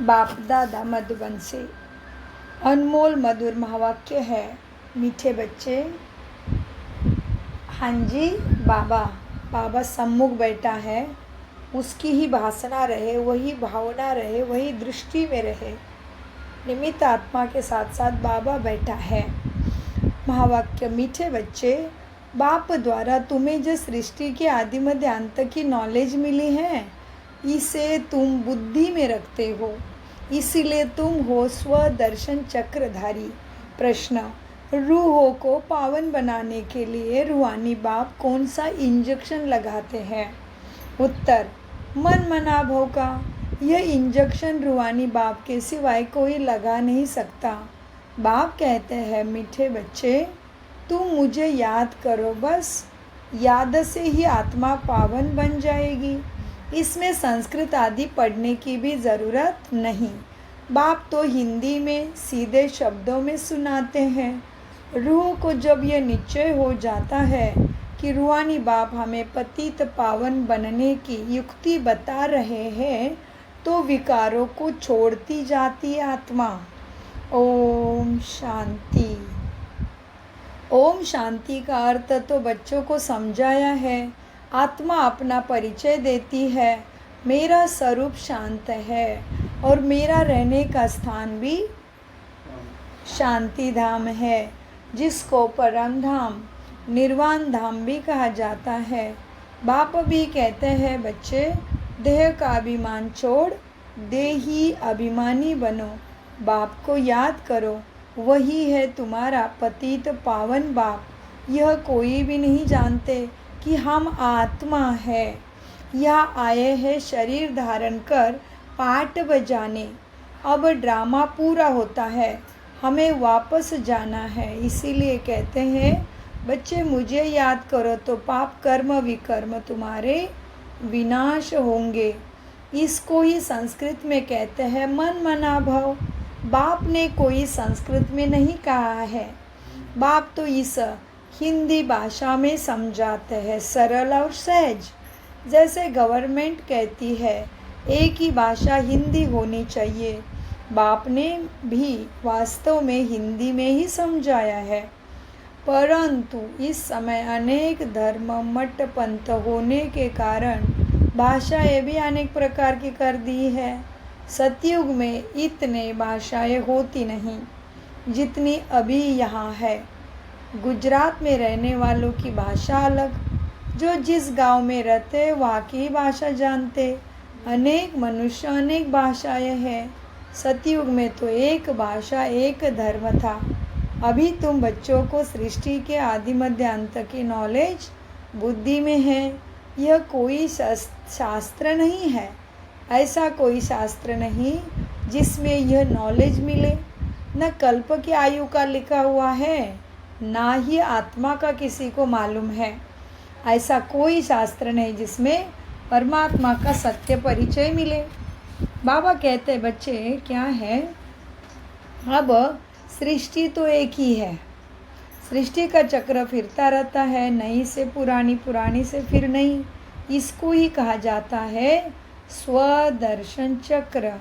बाप दादा मधुबन से अनमोल मधुर महावाक्य है। मीठे बच्चे, हाँ जी, बाबा सम्मुख बैठा है, उसकी ही भासना रहे, वही भावना रहे, वही दृष्टि में रहे। निमित्त आत्मा के साथ साथ बाबा बैठा है। महावाक्य। मीठे बच्चे, बाप द्वारा तुम्हें जो सृष्टि के आदि मध्य अंत की नॉलेज मिली है, इसे तुम बुद्धि में रखते हो, इसीलिए तुम हो स्वदर्शन चक्रधारी। प्रश्न। रूहों को पावन बनाने के लिए रूहानी बाप कौन सा इंजेक्शन लगाते हैं? उत्तर। मन मनाभव का। यह इंजेक्शन रूहानी बाप के सिवाय कोई लगा नहीं सकता। बाप कहते हैं, मीठे बच्चे, तुम मुझे याद करो, बस याद से ही आत्मा पावन बन जाएगी। इसमें संस्कृत आदि पढ़ने की भी ज़रूरत नहीं। बाप तो हिंदी में सीधे शब्दों में सुनाते हैं। रूह को जब यह निश्चय हो जाता है कि रूहानी बाप हमें पतित पावन बनने की युक्ति बता रहे हैं, तो विकारों को छोड़ती जाती है आत्मा। ओम शांति। ओम शांति का अर्थ तो बच्चों को समझाया है। आत्मा अपना परिचय देती है, मेरा स्वरूप शांत है और मेरा रहने का स्थान भी शांति धाम है, जिसको परम धाम निर्वाण धाम भी कहा जाता है। बाप भी कहते हैं, बच्चे, देह का अभिमान छोड़ देही अभिमानी बनो। बाप को याद करो, वही है तुम्हारा पतित पावन बाप। यह कोई भी नहीं जानते कि हम आत्मा है। यह आए हैं शरीर धारण कर पाठ बजाने। अब ड्रामा पूरा होता है, हमें वापस जाना है। इसीलिए कहते हैं, बच्चे, मुझे याद करो तो पाप कर्म विकर्म तुम्हारे विनाश होंगे। इसको ही संस्कृत में कहते हैं मन मनाभव। बाप ने कोई संस्कृत में नहीं कहा है। बाप तो इस हिंदी भाषा में समझाते हैं, सरल और सहज। जैसे गवर्नमेंट कहती है एक ही भाषा हिंदी होनी चाहिए, बाप ने भी वास्तव में हिंदी में ही समझाया है। परंतु इस समय अनेक धर्म मठ पंथ होने के कारण भाषाएं भी अनेक प्रकार की कर दी है। सतयुग में इतने भाषाएं होती नहीं जितनी अभी यहाँ है। गुजरात में रहने वालों की भाषा अलग, जो जिस गांव में रहते वहाँ की भाषा जानते। अनेक मनुष्य अनेक भाषाएं हैं। सतयुग में तो एक भाषा एक धर्म था। अभी तुम बच्चों को सृष्टि के आदि मध्य अंत की नॉलेज बुद्धि में है। यह कोई शास्त्र नहीं है। ऐसा कोई शास्त्र नहीं जिसमें यह नॉलेज मिले। न कल्प की आयु का लिखा हुआ है, ना ही आत्मा का किसी को मालूम है। ऐसा कोई शास्त्र नहीं जिसमें परमात्मा का सत्य परिचय मिले। बाबा कहते हैं, बच्चे, क्या है, अब सृष्टि तो एक ही है। सृष्टि का चक्र फिरता रहता है, नई से पुरानी, पुरानी से फिर नई। इसको ही कहा जाता है स्वदर्शन चक्र।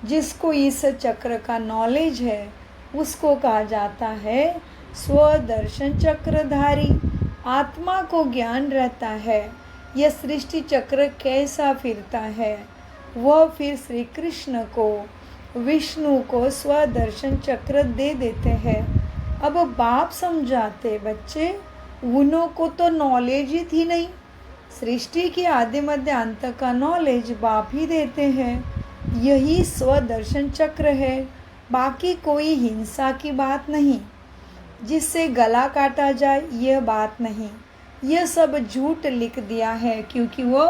जिसको इस चक्र का नॉलेज है उसको कहा जाता है स्वदर्शन चक्रधारी। आत्मा को ज्ञान रहता है यह सृष्टि चक्र कैसा फिरता है। वह फिर श्री कृष्ण को, विष्णु को स्वदर्शन चक्र दे देते हैं। अब बाप समझाते, बच्चे, उन्हों को तो नॉलेज ही थी नहीं। सृष्टि की आदि मध्य अंत का नॉलेज बाप ही देते हैं। यही स्वदर्शन चक्र है, बाकी कोई हिंसा की बात नहीं, जिससे गला काटा जाए, यह बात नहीं। यह सब झूठ लिख दिया है, क्योंकि वो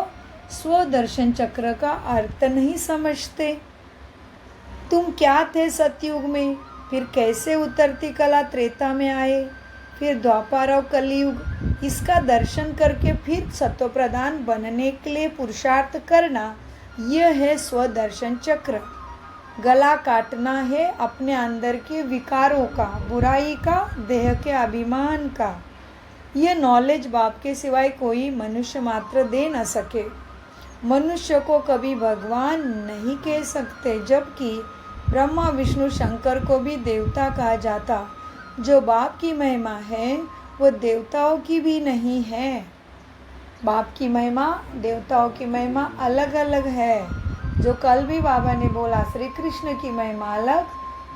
स्वदर्शन चक्र का अर्थ नहीं समझते। तुम क्या थे सतयुग में, फिर कैसे उतरती कला त्रेता में आए, फिर द्वापर और कलयुग। इसका दर्शन करके फिर सत्व प्रधान बनने के लिए पुरुषार्थ करना, यह है स्वदर्शन चक्र। गला काटना है अपने अंदर के विकारों का, बुराई का, देह के अभिमान का। यह नॉलेज बाप के सिवाय कोई मनुष्य मात्र दे न सके। मनुष्य को कभी भगवान नहीं कह सकते, जबकि ब्रह्मा विष्णु शंकर को भी देवता कहा जाता। जो बाप की महिमा है वो देवताओं की भी नहीं है। बाप की महिमा देवताओं की महिमा अलग अलग है। जो कल भी बाबा ने बोला, श्री कृष्ण की महिमा अलग,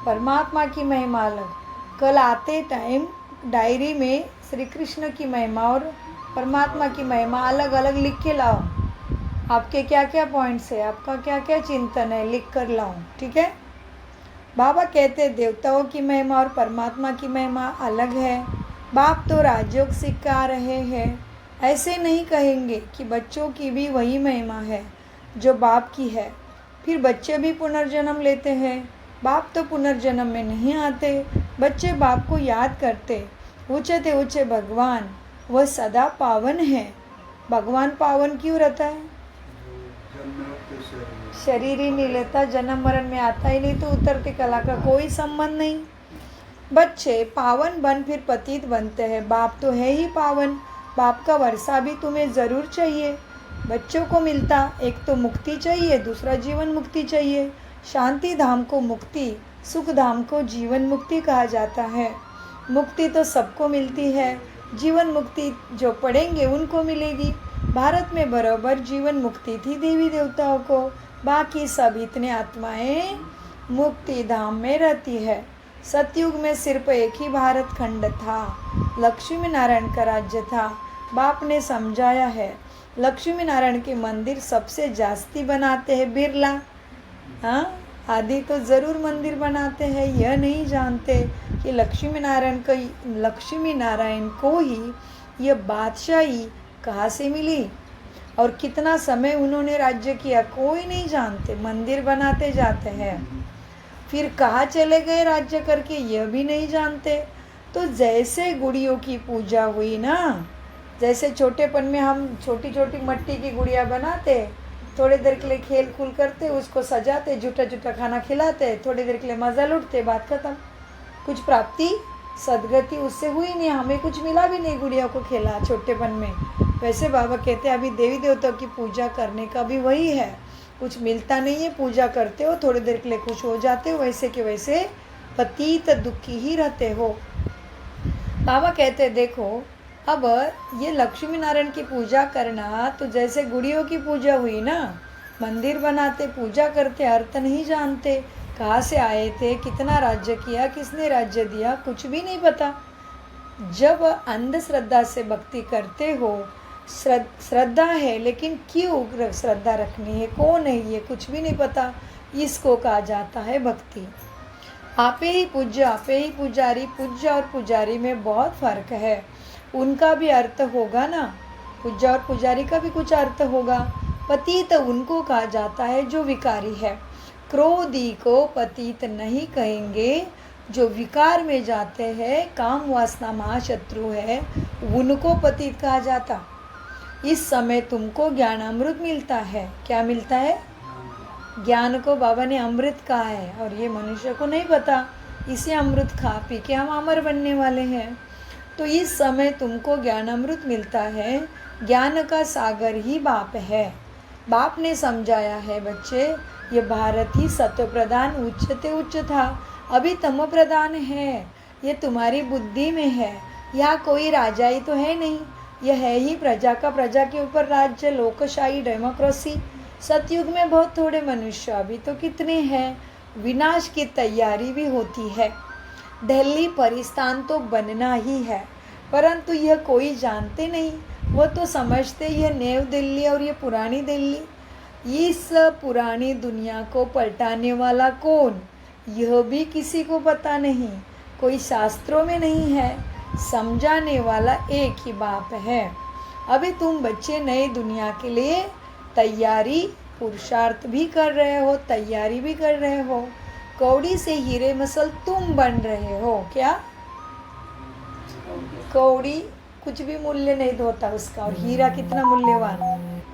परमात्मा की महिमा अलग। कल आते टाइम डायरी में श्री कृष्ण की महिमा और परमात्मा की महिमा अलग अलग लिख के लाओ। आपके क्या क्या पॉइंट्स है, आपका क्या क्या चिंतन है, लिख कर लाओ, ठीक है। बाबा कहते देवताओं की महिमा और परमात्मा की महिमा अलग है। बाप तो राजयोग सिखा रहे हैं। ऐसे नहीं कहेंगे कि बच्चों की भी वही महिमा है जो बाप की है। फिर बच्चे भी पुनर्जन्म लेते हैं। बाप तो पुनर्जन्म में नहीं आते। बच्चे बाप को याद करते। ऊंचे ऊंचे भगवान, वह सदा पावन है। भगवान पावन क्यों रहता है? शरीर ही नहीं लेता, जन्म मरण में आता ही नहीं, तो उतरती कला का कोई संबंध नहीं। बच्चे पावन बन फिर पतित बनते हैं। बाप तो है ही पावन। बाप का वर्षा भी तुम्हें ज़रूर चाहिए। बच्चों को मिलता, एक तो मुक्ति चाहिए, दूसरा जीवन मुक्ति चाहिए। शांति धाम को मुक्ति, सुख धाम को जीवन मुक्ति कहा जाता है। मुक्ति तो सबको मिलती है, जीवन मुक्ति जो पढ़ेंगे उनको मिलेगी। भारत में बराबर जीवन मुक्ति थी देवी देवताओं को, बाकी सब इतने आत्माएं मुक्ति धाम में रहती है। सतयुग में सिर्फ एक ही भारत खंड था, लक्ष्मी नारायण का राज्य था। बाप ने समझाया है, लक्ष्मी नारायण के मंदिर सबसे जास्ती बनाते हैं बिरला। हाँ, आदि तो ज़रूर मंदिर बनाते हैं, यह नहीं जानते कि लक्ष्मी नारायण को ही यह बादशाही कहाँ से मिली और कितना समय उन्होंने राज्य किया, कोई नहीं जानते। मंदिर बनाते जाते हैं, फिर कहाँ चले गए राज्य करके, यह भी नहीं जानते। तो जैसे गुड़ियों की पूजा हुई ना, जैसे छोटेपन में हम छोटी छोटी मट्टी की गुड़िया बनाते, थोड़ी देर के लिए खेल कूल करते, उसको सजाते, झूठा झूठा खाना खिलाते, थोड़ी देर के लिए मज़ा लूटते, बात खत्म। कुछ प्राप्ति सदगति उससे हुई नहीं, हमें कुछ मिला भी नहीं गुड़िया को खेला छोटेपन में। वैसे बाबा कहते हैं अभी देवी देवताओं की पूजा करने का भी वही है, कुछ मिलता नहीं है, पूजा करते हो, थोड़ी देर के लिए खुश हो जाते हो, वैसे के वैसे पतित दुखी ही रहते हो। बाबा कहते हैं देखो, अब ये लक्ष्मी नारायण की पूजा करना तो जैसे गुड़ियों की पूजा हुई ना, मंदिर बनाते, पूजा करते, अर्थ नहीं जानते, कहाँ से आए थे, कितना राज्य किया, किसने राज्य दिया, कुछ भी नहीं पता। जब अंधश्रद्धा से भक्ति करते हो, श्रद्धा है लेकिन क्यों श्रद्धा रखनी है, कौन है ये, कुछ भी नहीं पता, इसको कहा जाता है भक्ति। आपे ही पूज्य, आपे ही पुजारी, पूज्य और पुजारी में बहुत फर्क है। उनका भी अर्थ होगा ना, पूज्य और पुजारी का भी कुछ अर्थ होगा। पतित उनको कहा जाता है जो विकारी है। क्रोधी को पतित नहीं कहेंगे, जो विकार में जाते हैं, काम वासना महाशत्रु है, उनको पतित कहा जाता। इस समय तुमको ज्ञान अमृत मिलता है। क्या मिलता है? ज्ञान को बाबा ने अमृत कहा है और ये मनुष्य को नहीं पता। इसे अमृत खा पी के हम अमर बनने वाले हैं। तो इस समय तुमको ज्ञान अमृत मिलता है। ज्ञान का सागर ही बाप है। बाप ने समझाया है बच्चे, ये भारत ही सत्व प्रधान उच्चते उच्च था, अभी तमो प्रधान है। ये तुम्हारी बुद्धि में है। यहाँ कोई राजा ही तो है नहीं, यह है ही प्रजा का, प्रजा के ऊपर राज्य, लोकशाही, डेमोक्रेसी। सतयुग में बहुत थोड़े मनुष्य, अभी तो कितने हैं। विनाश की तैयारी भी होती है। दिल्ली परिस्थान तो बनना ही है, परंतु यह कोई जानते नहीं। वो तो समझते यह नई दिल्ली और ये पुरानी दिल्ली। इस पुरानी दुनिया को पलटाने वाला कौन, यह भी किसी को पता नहीं, कोई शास्त्रों में नहीं है। समझाने वाला एक ही बाप है। अभी तुम बच्चे नई दुनिया के लिए तैयारी, पुरुषार्थ भी कर रहे हो, तैयारी भी कर रहे हो। कौड़ी से हीरे मसल तुम बन रहे हो। क्या? कौड़ी कुछ भी मूल्य नहीं होता उसका, और हीरा कितना मूल्यवान।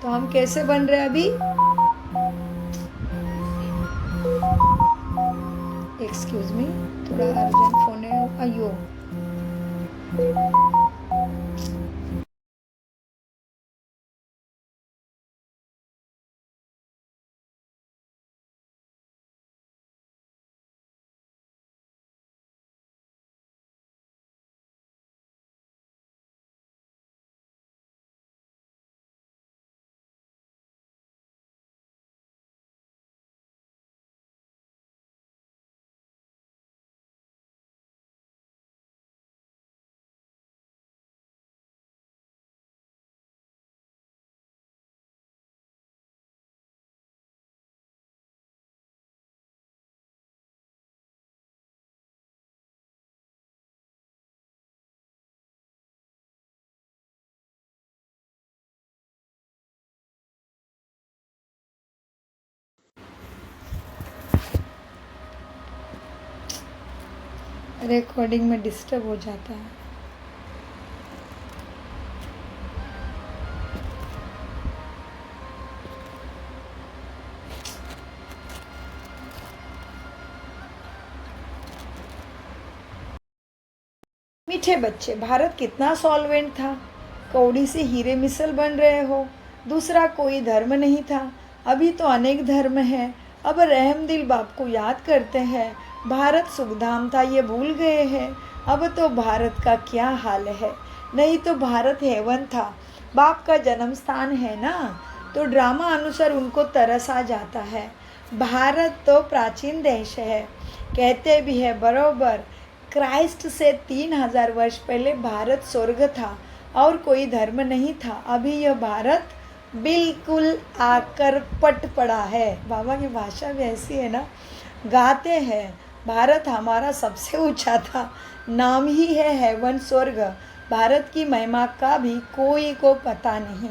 तो हम कैसे बन रहे अभी? एक्सक्यूज मी, थोड़ा अर्जेंट फोन है। अयो रिकॉर्डिंग में डिस्टर्ब हो जाता है। मीठे बच्चे, भारत कितना सॉल्वेंट था, कौड़ी से हीरे मिसल बन रहे हो। दूसरा कोई धर्म नहीं था, अभी तो अनेक धर्म हैं। अब रहमदिल बाप को याद करते हैं। भारत सुखधाम था, ये भूल गए हैं। अब तो भारत का क्या हाल है। नहीं तो भारत हेवन था, बाप का जन्म स्थान है ना। तो ड्रामा अनुसार उनको तरस आ जाता है। भारत तो प्राचीन देश है, कहते भी है बरोबर। क्राइस्ट से 3000 वर्ष पहले भारत स्वर्ग था और कोई धर्म नहीं था। अभी यह भारत बिल्कुल आकर पट पड़ा है। बाबा की भाषा भी ऐसी है ना, गाते हैं भारत हमारा सबसे ऊंचा था, नाम ही है हेवन स्वर्ग। भारत की महिमा का भी कोई को पता नहीं।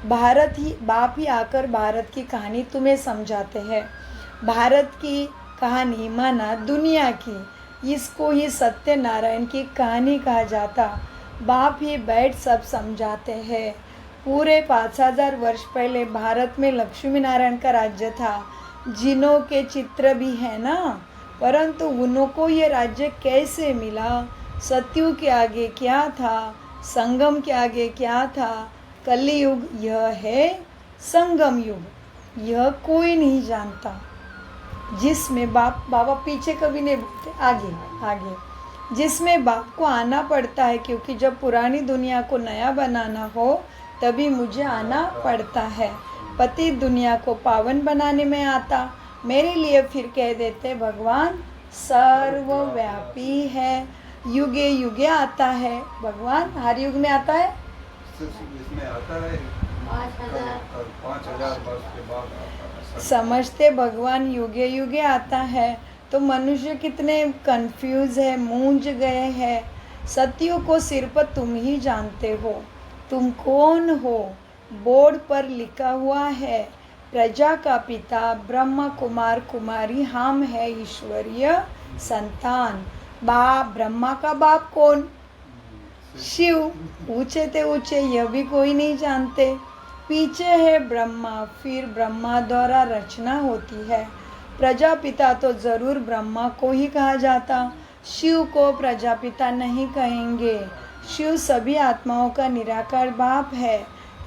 भारत ही बाप ही आकर भारत की कहानी तुम्हें समझाते हैं। भारत की कहानी माना दुनिया की, इसको ही सत्यनारायण की कहानी कहा जाता। बाप ही बैठ सब समझाते हैं। पूरे 5000 वर्ष पहले भारत में लक्ष्मी नारायण का राज्य था। जिनों के चित्र भी है ना, परंतु उनको ये राज्य कैसे मिला, सतयुग के आगे क्या था, संगम के आगे क्या था, कलियुग यह है संगम युग, यह कोई नहीं जानता। जिसमें बाबा पीछे कभी नहीं बोलते, आगे आगे, जिसमें बाप को आना पड़ता है, क्योंकि जब पुरानी दुनिया को नया बनाना हो तभी मुझे आना पड़ता है। पति दुनिया को पावन बनाने में आता, मेरे लिए फिर कह देते भगवान सर्वव्यापी है, युगे युगे आता है। भगवान हर युग में आता है, इसमें आता है 5000 वर्ष के बाद आता है। समझते भगवान युगे युगे आता है। तो मनुष्य कितने कंफ्यूज है, मूंझ गए हैं। सत्यों को सिर्फ तुम ही जानते हो। तुम कौन हो? बोर्ड पर लिखा हुआ है, प्रजा का पिता ब्रह्मा कुमार कुमारी हम है ईश्वरीय संतान। बाप ब्रह्मा का बाप कौन? शिव। ऊंचे थे ऊंचे, यह भी कोई नहीं जानते। पीछे है ब्रह्मा, फिर ब्रह्मा द्वारा रचना होती है। प्रजापिता तो जरूर ब्रह्मा को ही कहा जाता, शिव को प्रजापिता नहीं कहेंगे। शिव सभी आत्माओं का निराकार बाप है।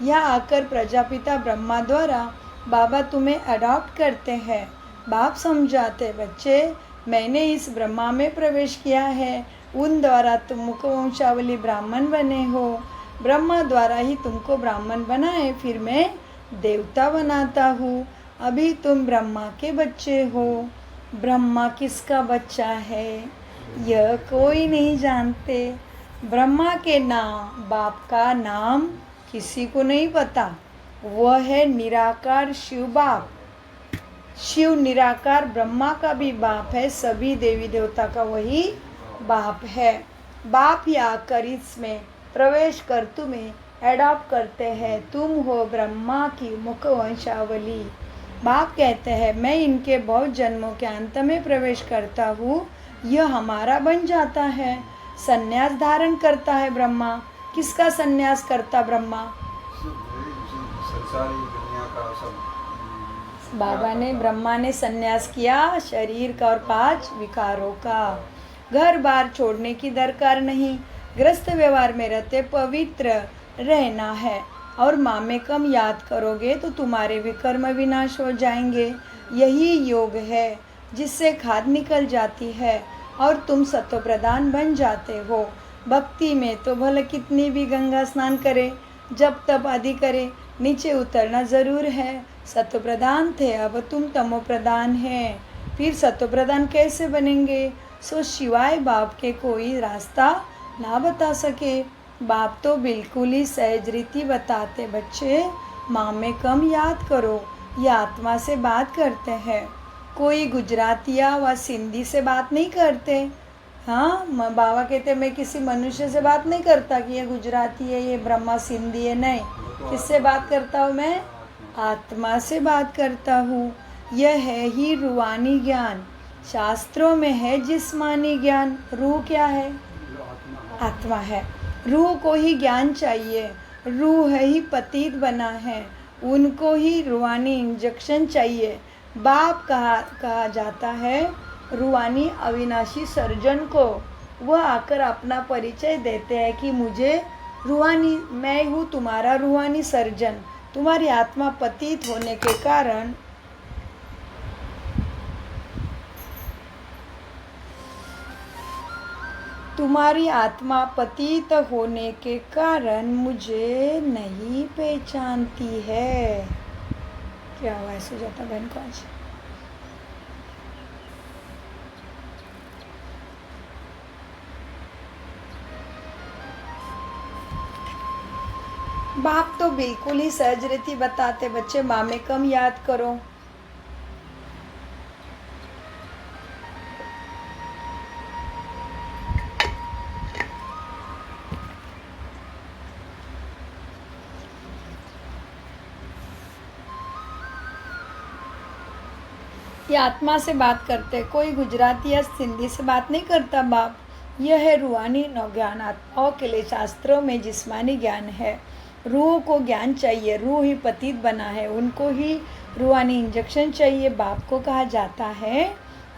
यह आकर प्रजापिता ब्रह्मा द्वारा बाबा तुम्हें अडॉप्ट करते हैं। बाप समझाते, बच्चे मैंने इस ब्रह्मा में प्रवेश किया है, उन द्वारा तुम मुखवंशावली ब्राह्मण बने हो। ब्रह्मा द्वारा ही तुमको ब्राह्मण बनाए, फिर मैं देवता बनाता हूँ। अभी तुम ब्रह्मा के बच्चे हो। ब्रह्मा किसका बच्चा है यह कोई नहीं जानते। ब्रह्मा के नाम बाप का नाम किसी को नहीं पता, वह है निराकार शिव बाप। शिव निराकार ब्रह्मा का भी बाप है, सभी देवी देवता का वही बाप है। बाप ही आकर इसमें प्रवेश कर तुम्हें एडॉप्ट करते हैं। तुम हो ब्रह्मा की मुख वंशावली। बाप कहते हैं मैं इनके बहुत जन्मों के अंत में प्रवेश करता हूँ, यह हमारा बन जाता है। संन्यास धारण करता है ब्रह्मा। किसका संन्यास करता ब्रह्मा? संसारी दुनिया का सब बाबा ने ब्रह्मा ने संन्यास किया, शरीर का और 5 विकारों का। घर बार छोड़ने की दरकार नहीं, गृहस्थ व्यवहार में रहते पवित्र रहना है। और मामेकम याद करोगे तो तुम्हारे विकर्म विनाश हो जाएंगे। यही योग है जिससे खाद निकल जाती है और तुम सत्व प्रदान बन जाते हो। भक्ति में तो भले कितनी भी गंगा स्नान करे, जब तब आदि करे, नीचे उतरना ज़रूर है। सत्व प्रदान थे, अब तुम तमो प्रदान है। फिर सत्व प्रदान कैसे बनेंगे? सो शिवाय बाप के कोई रास्ता ना बता सके। बाप तो बिल्कुल ही सहज रीति बताते, बच्चे माँ में कम याद करो, ये आत्मा से बात करते हैं। कोई गुजरातिया व सिंधी से बात नहीं करते। हाँ, बाबा कहते मैं किसी मनुष्य से बात नहीं करता कि ये गुजराती है, ये ब्रह्मा सिंधी है, नहीं। किससे बात करता हूँ मैं? आत्मा से बात करता हूँ। यह है ही रूहानी ज्ञान। शास्त्रों में है जिस्मानी ज्ञान। रूह क्या है? जो आत्मा आत्मा है। रूह को ही ज्ञान चाहिए। रूह ही पतित बना है, उनको ही रूहानी इंजेक्शन चाहिए। बाप कहा जाता है रूहानी अविनाशी सर्जन को। वह आकर अपना परिचय देते हैं कि मुझे रूहानी, मैं हूँ तुम्हारा रूहानी सर्जन। तुम्हारी आत्मा पतित होने के कारण तुम्हारी आत्मा पतित होने के कारण मुझे नहीं पहचानती है। क्या हुआ है सुजाता बहन को आज? बाप तो बिल्कुल ही सहज रीति बताते, बच्चे माँ में कम याद करो। ये आत्मा से बात करते, कोई गुजराती या सिंधी से बात नहीं करता बाप। यह है रूहानी ज्ञान। आत्माओं के लिए शास्त्रों में जिस्मानी ज्ञान है। रूह को ज्ञान चाहिए, रूह ही पतित बना है, उनको ही रूहानी इंजेक्शन चाहिए। बाप को कहा जाता है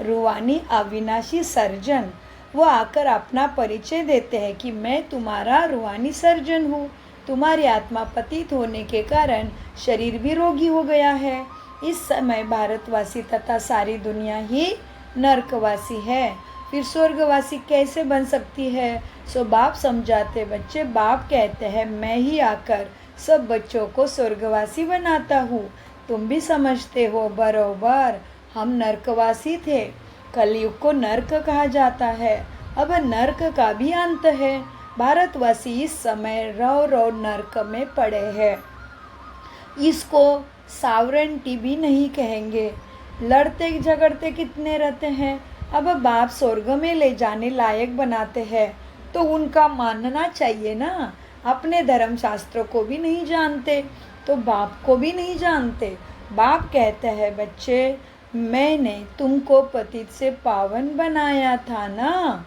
रूहानी अविनाशी सर्जन। वो आकर अपना परिचय देते हैं कि मैं तुम्हारा रूहानी सर्जन हूँ। तुम्हारी आत्मा पतित होने के कारण शरीर भी रोगी हो गया है। इस समय भारतवासी तथा सारी दुनिया ही नरकवासी है, फिर स्वर्गवासी कैसे बन सकती है? सो बाप समझाते बच्चे। बाप कहते हैं मैं ही आकर सब बच्चों को स्वर्गवासी बनाता हूँ। तुम भी समझते हो बरोबर, हम नरकवासी थे। कलयुग को नरक कहा जाता है। अब नरक का भी अंत है। भारतवासी इस समय रव रव नरक में पड़े हैं। इसको सावरेंटी भी नहीं कहेंगे। लड़ते झगड़ते कितने रहते हैं। अब बाप स्वर्ग में ले जाने लायक बनाते हैं तो उनका मानना चाहिए ना। अपने धर्म शास्त्रों को भी नहीं जानते तो बाप को भी नहीं जानते। बाप कहते हैं बच्चे मैंने तुमको पतित से पावन बनाया था ना।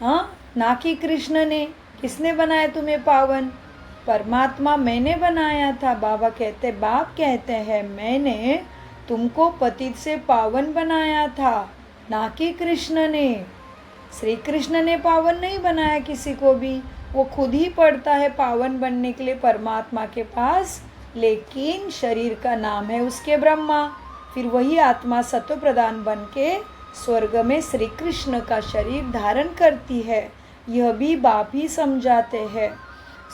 हाँ, ना कि कृष्ण ने। किसने बनाया तुम्हें पावन? परमात्मा मैंने बनाया था। बाबा कहते, बाप कहते हैं मैंने तुमको पतित से पावन बनाया था, ना कि कृष्ण ने। श्री कृष्ण ने पावन नहीं बनाया किसी को भी। वो खुद ही पड़ता है पावन बनने के लिए परमात्मा के पास, लेकिन शरीर का नाम है उसके ब्रह्मा। फिर वही आत्मा सत्व प्रदान बन के स्वर्ग में श्री कृष्ण का शरीर धारण करती है। यह भी बाप ही समझाते हैं।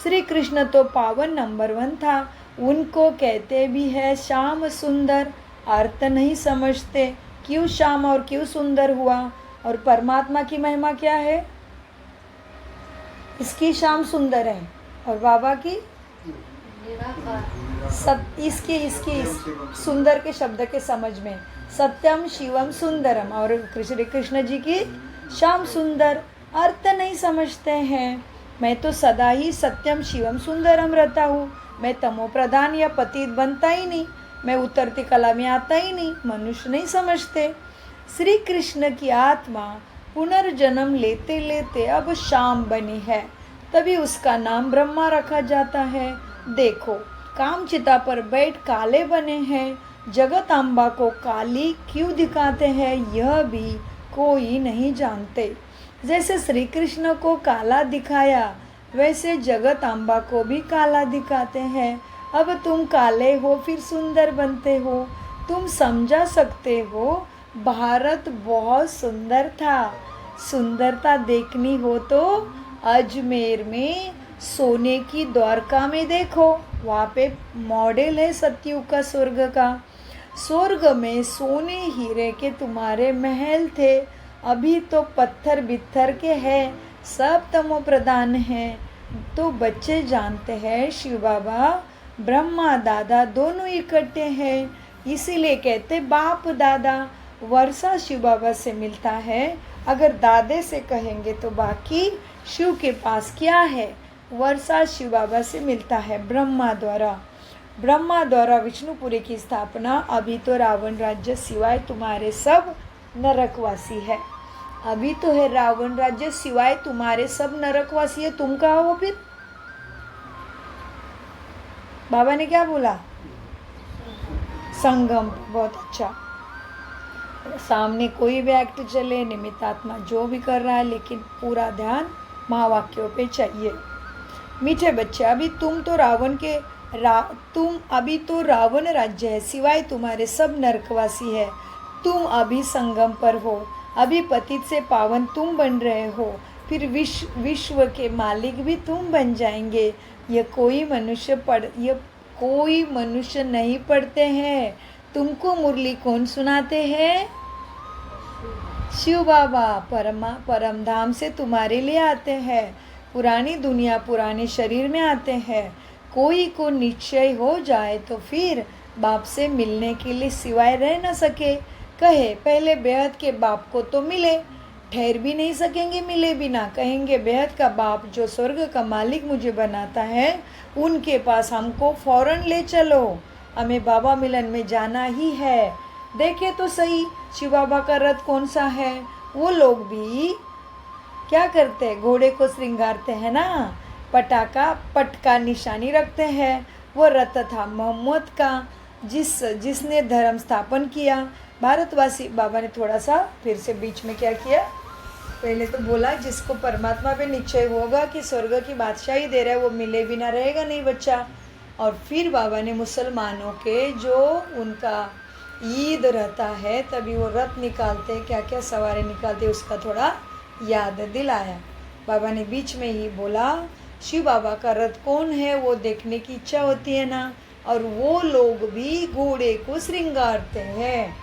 श्री कृष्ण तो पावन नंबर 1 था। उनको कहते भी है श्याम सुंदर। अर्थ नहीं समझते क्यों श्याम और क्यों सुंदर हुआ। और परमात्मा की महिमा क्या है? इसकी श्याम सुंदर है और बाबा की इसकी सुंदर के शब्द के समझ में सत्यम शिवम सुंदरम। और श्री कृष्ण जी की श्याम सुंदर। अर्थ नहीं समझते हैं। मैं तो सदा ही सत्यम शिवम सुंदरम रहता हूँ। मैं तमो प्रधान या पतित बनता ही नहीं। मैं उतरती कला में आता ही नहीं। मनुष्य नहीं समझते। श्री कृष्ण की आत्मा पुनर्जन्म लेते लेते अब शाम बनी है, तभी उसका नाम ब्रह्मा रखा जाता है। देखो कामचिता पर बैठ काले बने हैं। जगत अम्बा को काली क्यों दिखाते हैं यह भी कोई नहीं जानते। जैसे श्री कृष्ण को काला दिखाया वैसे जगत अम्बा को भी काला दिखाते हैं। अब तुम काले हो फिर सुंदर बनते हो। तुम समझा सकते हो भारत बहुत सुंदर था। सुंदरता देखनी हो तो अजमेर में सोने की द्वारका में देखो, वहाँ पे मॉडल है सतयुग का स्वर्ग का। स्वर्ग में सोने हीरे के तुम्हारे महल थे, अभी तो पत्थर बित्थर के हैं, सब तमो प्रधान हैं। तो बच्चे जानते हैं शिव बाबा ब्रह्मा दादा दोनों इकट्ठे हैं, इसीलिए कहते बाप दादा। वर्षा शिव बाबा से मिलता है। अगर दादे से कहेंगे तो बाकी शिव के पास क्या है? वर्षा शिव बाबा से मिलता है ब्रह्मा द्वारा। ब्रह्मा द्वारा विष्णुपुरी की स्थापना। अभी तो रावण राज्य सिवाय तुम्हारे सब नरकवासी है। अभी तो है रावण राज्य, सिवाय तुम्हारे सब नरकवासी है, तुम कहाँ हो फिर? बाबा ने क्या बोला? संगम। बहुत अच्छा। सामने कोई भी एक्ट चले, निमित्त आत्मा जो भी कर रहा है, लेकिन पूरा ध्यान महावाक्यों पे चाहिए। मीठे बच्चे, अभी तुम अभी तो रावण राज्य है, सिवाय तुम्हारे सब नरकवासी है। तुम अभी संगम पर हो, अभी पतित से पावन तुम बन रहे हो, फिर विश्व के मालिक भी तुम बन जाएंगे। ये कोई मनुष्य नहीं पढ़ते हैं। तुमको मुरली कौन सुनाते हैं? शिव बाबा परम धाम से तुम्हारे लिए आते हैं। पुरानी दुनिया पुराने शरीर में आते हैं। कोई को निश्चय हो जाए तो फिर बाप से मिलने के लिए सिवाय रह न सके। कहे पहले बेहद के बाप को तो मिले, ठहर भी नहीं सकेंगे मिले बिना। कहेंगे बेहद का बाप जो स्वर्ग का मालिक मुझे बनाता है, उनके पास हमको फौरन ले चलो, हमें बाबा मिलन में जाना ही है। देखे तो सही शिव बाबा का रथ कौन सा है। वो लोग भी क्या करते हैं? घोड़े को श्रृंगारते हैं ना, पटका निशानी रखते हैं। वो रथ था मोहम्मद का, जिसने धर्म स्थापन किया। भारतवासी बाबा ने थोड़ा सा फिर से बीच में क्या किया, पहले तो बोला जिसको परमात्मा पे निश्चय होगा कि स्वर्ग की बादशाही दे रहा है, वो मिले बिना रहेगा नहीं बच्चा। और फिर बाबा ने मुसलमानों के जो उनका ईद रहता है, तभी वो रथ निकालते, क्या क्या सवारी निकालते, उसका थोड़ा याद दिलाया। बाबा ने बीच में ही बोला शिव बाबा का रथ कौन है, वो देखने की इच्छा होती है ना। और वो लोग भी घोड़े को श्रृंगारते हैं,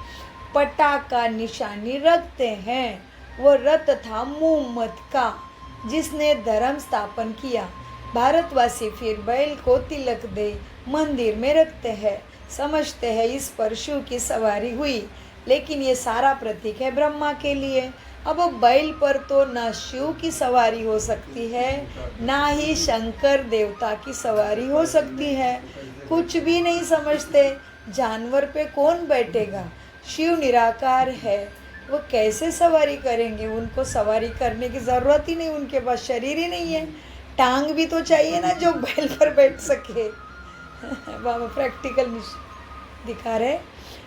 पटाखा निशानी रखते हैं। वो रथ था मोहम्मद का, जिसने धर्म स्थापन किया। भारतवासी फिर बैल को तिलक दे मंदिर में रखते हैं, समझते हैं इस पर शिव की सवारी हुई। लेकिन ये सारा प्रतीक है ब्रह्मा के लिए। अब बैल पर तो ना शिव की सवारी हो सकती है, ना ही शंकर देवता की सवारी हो सकती है। कुछ भी नहीं समझते, जानवर पे कौन बैठेगा? शिव निराकार है, वो कैसे सवारी करेंगे? उनको सवारी करने की ज़रूरत ही नहीं, उनके पास शरीर ही नहीं है। टांग भी तो चाहिए ना जो बैल पर बैठ सके। बाबा प्रैक्टिकल दिखा रहे।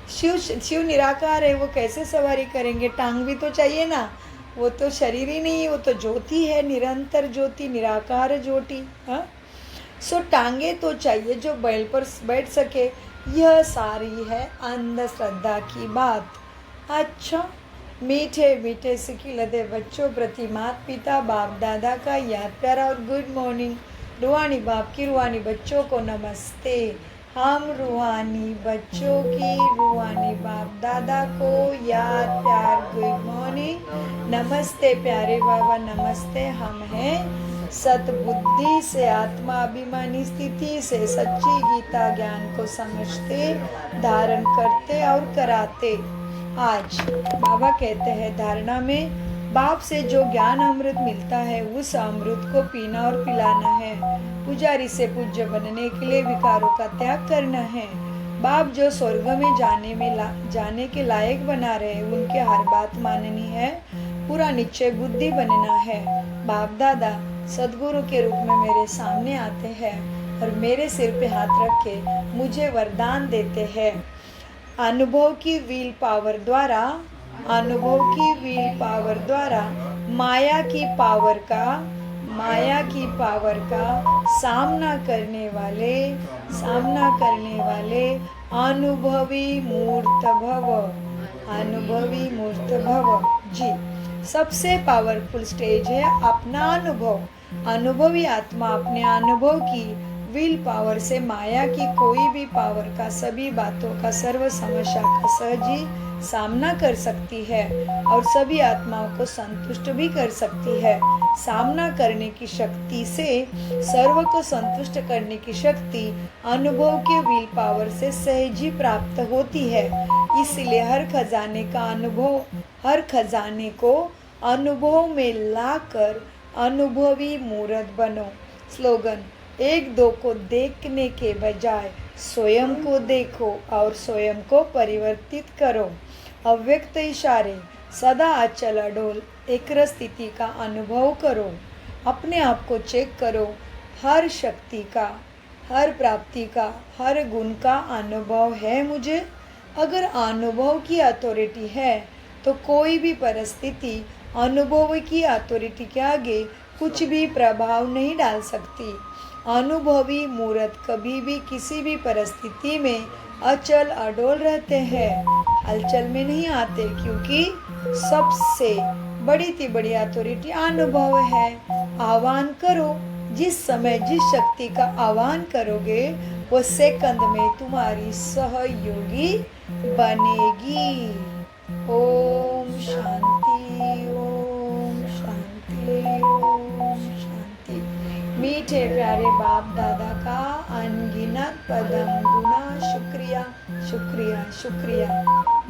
शिव निराकार है, वो कैसे सवारी करेंगे? टांग भी तो चाहिए ना, वो तो शरीर ही नहीं है, वो तो ज्योति है, निरंतर ज्योति, निराकार ज्योति। हाँ, सो टांगे तो चाहिए जो बैल पर बैठ सके। यह सारी है अंधश्रद्धा की बात। अच्छा, मीठे मीठे सिखिलते बच्चों प्रति माता पिता बाप दादा का याद प्यारा और गुड मॉर्निंग। रूहानी बाप की रूहानी बच्चों को नमस्ते। हम रूहानी बच्चों की रूहानी बाप दादा को याद प्यार गुड मॉर्निंग। नमस्ते प्यारे बाबा, नमस्ते। हम हैं सतबुद्धि से आत्मा अभिमानी स्थिति से सच्ची गीता ज्ञान को समझते, धारण करते और कराते। आज बाबा कहते हैं धारणा में बाप से जो ज्ञान अमृत मिलता है, उस अमृत को पीना और पिलाना है। पुजारी से पूज्य बनने के लिए विकारों का त्याग करना है। बाप जो स्वर्ग में जाने के लायक बना रहे, उनके हर बात माननी है, पूरा निश्चय बुद्धि बनना है। बाप दादा सदगुरु के रूप में मेरे सामने आते हैं और मेरे सिर पे हाथ रख के मुझे वरदान देते हैं। अनुभव की व्हील पावर द्वारा माया की पावर का सामना करने वाले अनुभवी मूर्त भव जी। सबसे पावरफुल स्टेज है अपना अनुभव। अनुभवी आत्मा अपने अनुभव की विल पावर से माया की कोई भी पावर का, सभी बातों का, सर्व समस्या का सहजी सामना कर सकती है और सभी आत्माओं को संतुष्ट भी कर सकती है। सामना करने की शक्ति से, सर्व को संतुष्ट करने की शक्ति अनुभव के विल पावर से सहजी प्राप्त होती है। इसलिए हर खजाने को अनुभव में लाकर अनुभवी मूर्त बनो। स्लोगन, एक दो को देखने के बजाय स्वयं को देखो और स्वयं को परिवर्तित करो। अव्यक्त इशारे सदा अचल अडोल एक स्थिति का अनुभव करो। अपने आप को चेक करो। हर शक्ति का, हर प्राप्ति का, हर गुण का अनुभव है मुझे। अगर अनुभव की अथॉरिटी है तो कोई भी परिस्थिति अनुभव की अथॉरिटी के आगे कुछ भी प्रभाव नहीं डाल सकती। अनुभवी मूर्त कभी भी किसी भी परिस्थिति में अचल अडोल रहते हैं, हलचल में नहीं आते, क्योंकि सबसे बड़ी थी बड़ी अथॉरिटी अनुभव है। आह्वान करो। जिस समय जिस शक्ति का आह्वान करोगे वो सेकंड में तुम्हारी सहयोगी बनेगी। ओम शांति, ओम शांति, ओम शांति। मीठे प्यारे बाप दादा का अनगिनत पदम गुना शुक्रिया, शुक्रिया, शुक्रिया।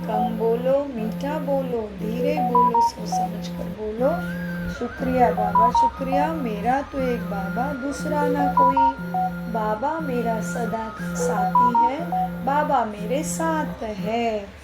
कम बोलो, मीठा बोलो, धीरे बोलो, सोच समझ कर बोलो। शुक्रिया बाबा, शुक्रिया। मेरा तो एक बाबा, दूसरा ना कोई। बाबा मेरा सदा साथी है, बाबा मेरे साथ है।